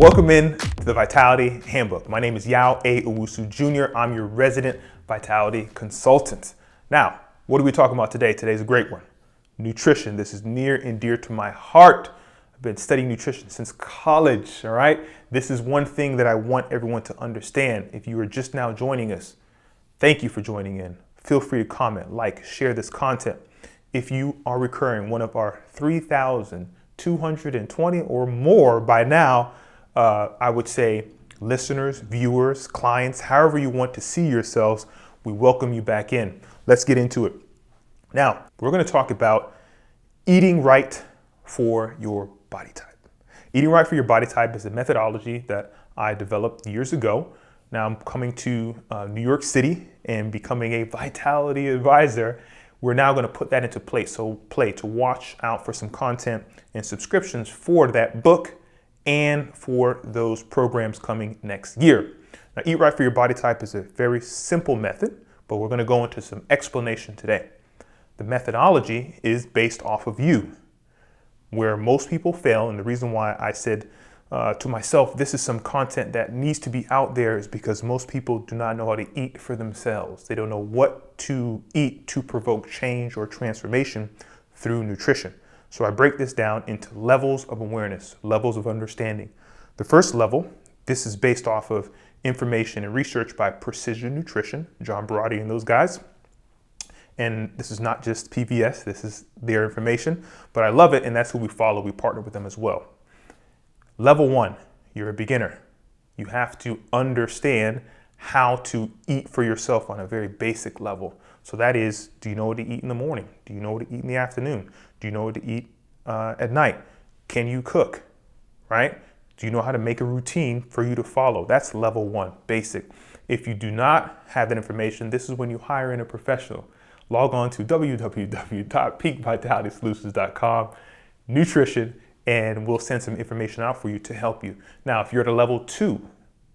Welcome in to the Vitality Handbook. My name is Yao A. Owusu Jr. I'm your resident Vitality consultant. Now, what are we talking about today? Today's a great one. Nutrition. This is near and dear to my heart. I've been studying nutrition since college, all right? This is one thing that I want everyone to understand. If you are just now joining us, thank you for joining in. Feel free to comment, like, share this content. If you are recurring, one of our 3,220 or more by now, I would say listeners, viewers, clients, however you want to see yourselves, we welcome you back in. Let's get into it. Now, we're going to talk about eating right for your body type. Eating right for your body type is a methodology that I developed years ago. Now I'm coming to New York City and becoming a vitality advisor. We're now going to put that into place. So to watch out for some content and subscriptions for that book and for those programs coming next year. Now, Eat Right for Your Body Type is a very simple method, but we're going to go into some explanation today. The methodology is based off of you. Where most people fail, and the reason why I said to myself, this is some content that needs to be out there, is because most people do not know how to eat for themselves. They don't know what to eat to provoke change or transformation through nutrition. So I break this down into levels of awareness, levels of understanding. The first level, this is based off of information and research by Precision Nutrition, John Barati and those guys. And this is not just PBS, this is their information, but I love it, and that's who we follow. We partner with them as well. Level 1, you're a beginner. You have to understand how to eat for yourself on a very basic level. So that is, do you know what to eat in the morning? Do you know what to eat in the afternoon? Do you know what to eat at night? Can you cook, right? Do you know how to make a routine for you to follow? That's level 1, basic. If you do not have that information, this is when you hire in a professional. Log on to www.peakvitalitysolutions.com, nutrition, and we'll send some information out for you to help you. Now, if you're at a level 2,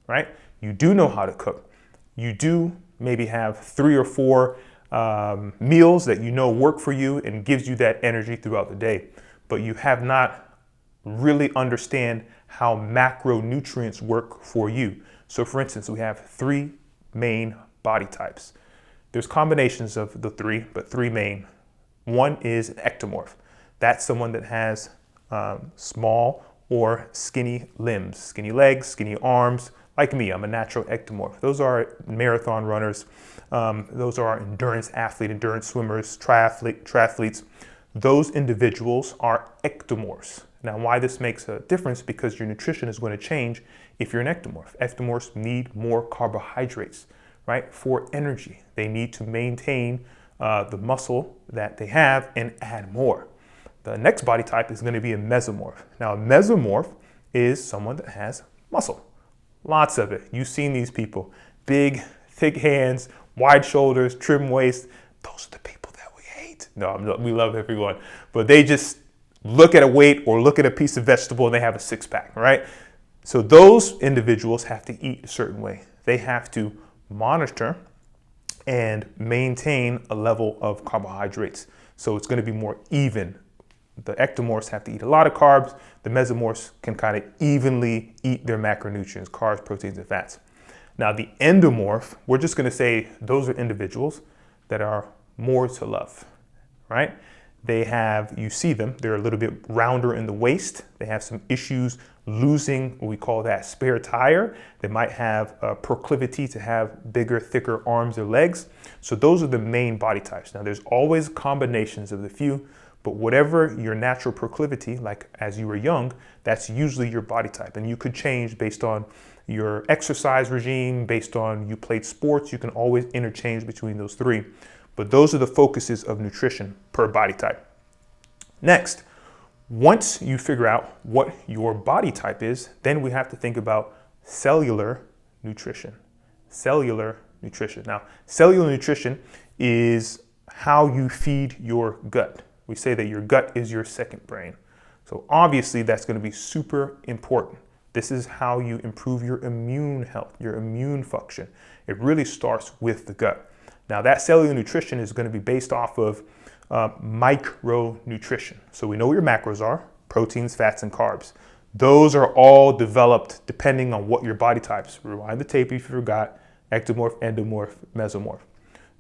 right, you do know how to cook. You do maybe have 3 or 4 meals that you know work for you and gives you that energy throughout the day, but you have not really understand how macronutrients work for you. So for instance, we have 3 main body types. There's combinations of the 3, but 3 main. One is an ectomorph. That's someone that has small or skinny limbs, skinny legs, skinny arms. Like me, I'm a natural ectomorph. Those are marathon runners. Those are endurance swimmers, triathletes. Those individuals are ectomorphs. Now, why this makes a difference, because your nutrition is going to change if you're an ectomorph. Ectomorphs need more carbohydrates, right, for energy. They need to maintain the muscle that they have and add more. The next body type is going to be a mesomorph. Now, a mesomorph is someone that has muscle. Lots of it. You've seen these people. Big, thick hands, wide shoulders, trim waist. Those are the people that we hate. No, we love everyone. But they just look at a weight or look at a piece of vegetable and they have a six-pack, right? So those individuals have to eat a certain way. They have to monitor and maintain a level of carbohydrates. So it's going to be more even. The ectomorphs have to eat a lot of carbs. The mesomorphs can kind of evenly eat their macronutrients, carbs, proteins, and fats. Now the endomorph, we're just going to say those are individuals that are more to love, right? They have, you see them, they're a little bit rounder in the waist. They have some issues losing what we call that spare tire. They might have a proclivity to have bigger, thicker arms or legs. So those are the main body types. Now there's always combinations of the few, but whatever your natural proclivity, like as you were young, that's usually your body type. And you could change based on your exercise regime, based on you played sports. You can always interchange between those 3. But those are the focuses of nutrition per body type. Next, once you figure out what your body type is, then we have to think about cellular nutrition. Cellular nutrition. Now, cellular nutrition is how you feed your gut. We say that your gut is your second brain. So obviously that's going to be super important. This is how you improve your immune health, your immune function. It really starts with the gut. Now that cellular nutrition is going to be based off of micronutrition. So we know what your macros are, proteins, fats, and carbs. Those are all developed depending on what your body types. Rewind the tape if you forgot: ectomorph, endomorph, mesomorph.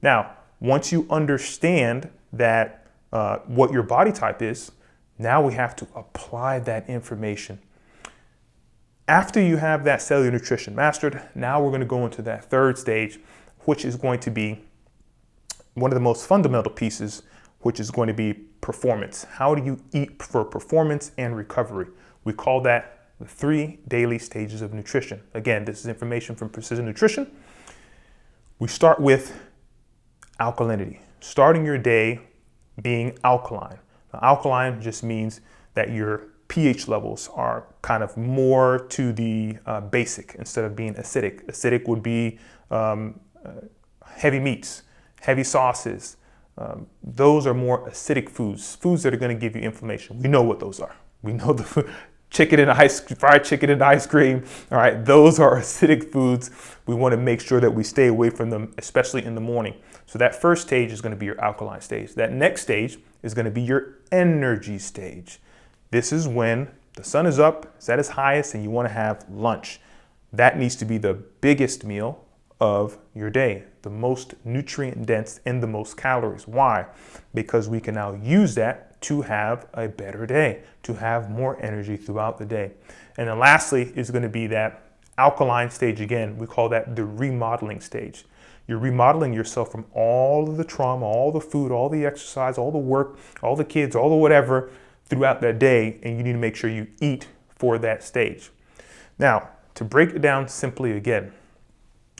Now, once you understand that what your body type is, now we have to apply that information. After you have that cellular nutrition mastered, now we're going to go into that third stage, which is going to be one of the most fundamental pieces, which is going to be performance. How do you eat for performance and recovery? We call that the 3 daily stages of nutrition. Again, this is information from Precision Nutrition. We start with alkalinity, starting your day being alkaline. Now, alkaline just means that your pH levels are kind of more to the basic instead of being acidic. Acidic would be heavy meats, heavy sauces. Those are more acidic foods, foods that are going to give you inflammation. We know what those are. We know the fried chicken and ice cream. All right, those are acidic foods. We want to make sure that we stay away from them, especially in the morning. So that first stage is going to be your alkaline stage. That next stage is going to be your energy stage. This is when the sun is up, it's at its highest, and you want to have lunch. That needs to be the biggest meal of your day, the most nutrient dense and the most calories. Why? Because we can now use that to have a better day, to have more energy throughout the day. And then lastly is going to be that alkaline stage again. We call that the remodeling stage. You're remodeling yourself from all of the trauma, all the food, all the exercise, all the work, all the kids, all the whatever throughout that day, and you need to make sure you eat for that stage. Now, to break it down simply again,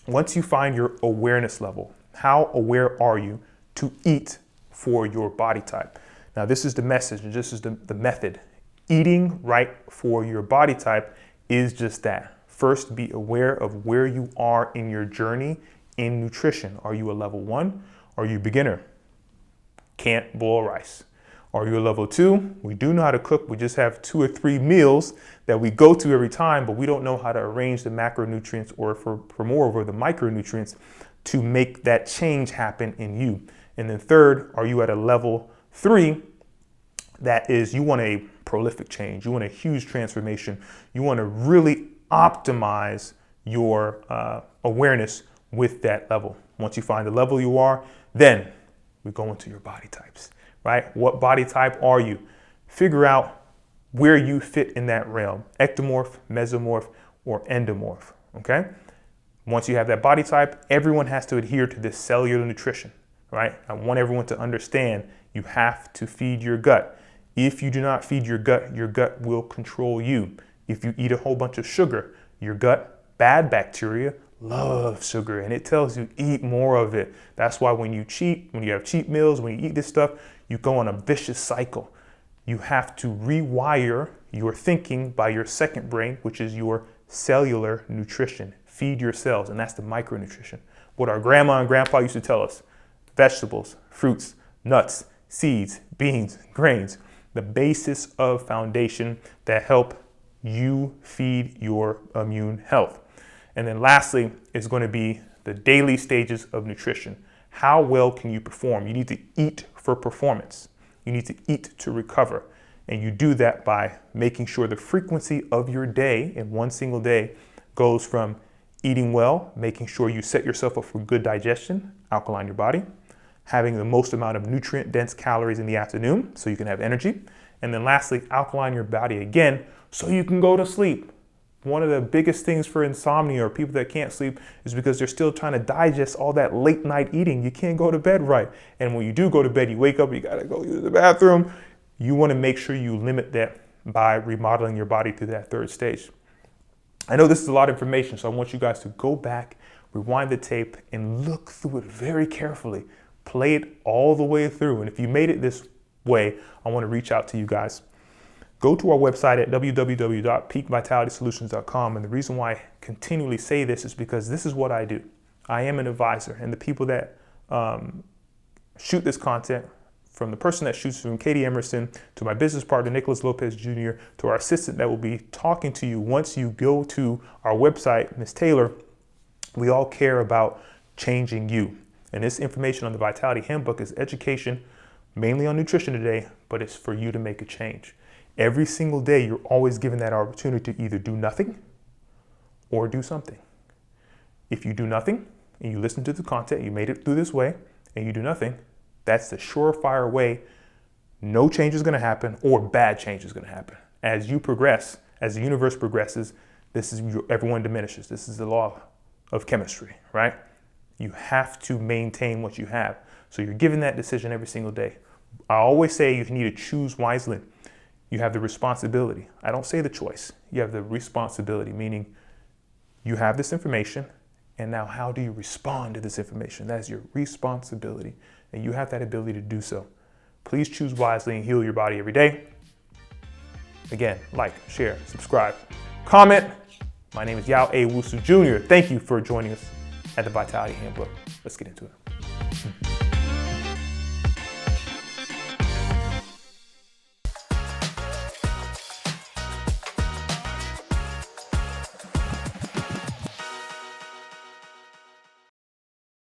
once you find your awareness level, how aware are you to eat for your body type? Now, this is the message, and this is the method. Eating right for your body type is just that. First, be aware of where you are in your journey in nutrition. Are you a level 1? Are you a beginner? Can't boil rice. Are you a level 2? We do know how to cook. We just have 2 or 3 meals that we go to every time, but we don't know how to arrange the macronutrients or for moreover the micronutrients to make that change happen in you. And then third, are you at a level 3? That is, you want a prolific change. You want a huge transformation. You want to really optimize your awareness with that level. Once you find the level you are, then we go into your body types. Right? What body type are you? Figure out where you fit in that realm: ectomorph, mesomorph, or endomorph. Okay? Once you have that body type, everyone has to adhere to this cellular nutrition. Right? I want everyone to understand you have to feed your gut. If you do not feed your gut will control you. If you eat a whole bunch of sugar, your gut, bad bacteria, love sugar, and it tells you eat more of it. That's why when you cheat, when you have cheat meals, when you eat this stuff, you go on a vicious cycle. You have to rewire your thinking by your second brain, which is your cellular nutrition. Feed your cells, and that's the micronutrition. What our grandma and grandpa used to tell us: vegetables, fruits, nuts, seeds, beans, grains, the basis of foundation that help you feed your immune health. And then lastly is going to be the daily stages of nutrition. How well can you perform? You need to eat for performance. You need to eat to recover. And you do that by making sure the frequency of your day in one single day goes from eating well, making sure you set yourself up for good digestion, alkaline your body, having the most amount of nutrient-dense calories in the afternoon so you can have energy, and then lastly, alkaline your body again so you can go to sleep. One of the biggest things for insomnia or people that can't sleep is because they're still trying to digest all that late night eating. You can't go to bed right. And when you do go to bed, you wake up, you gotta go use the bathroom. You wanna make sure you limit that by remodeling your body through that third stage. I know this is a lot of information, so I want you guys to go back, rewind the tape, and look through it very carefully. Play it all the way through. And if you made it this way, I wanna reach out to you guys. Go to our website at www.peakvitalitysolutions.com. And the reason why I continually say this is because this is what I do. I am an advisor, and the people that shoot this content, from the person that shoots from Katie Emerson to my business partner, Nicholas Lopez Jr., to our assistant that will be talking to you once you go to our website, Ms. Taylor, we all care about changing you. And this information on the Vitality Handbook is education, mainly on nutrition today, but it's for you to make a change. Every single day, you're always given that opportunity to either do nothing or do something. If you do nothing and you listen to the content, you made it through this way, and you do nothing, that's the surefire way no change is going to happen or bad change is going to happen. As you progress, as the universe progresses, everyone diminishes. This is the law of chemistry, right? You have to maintain what you have. So you're given that decision every single day. I always say you need to choose wisely. You have the responsibility. I don't say the choice. You have the responsibility, meaning you have this information, and now how do you respond to this information? That is your responsibility, and you have that ability to do so. Please choose wisely and heal your body every day. Again, like, share, subscribe, comment. My name is Yao A. Wusu Jr. Thank you for joining us at the Vitality Handbook. Let's get into it.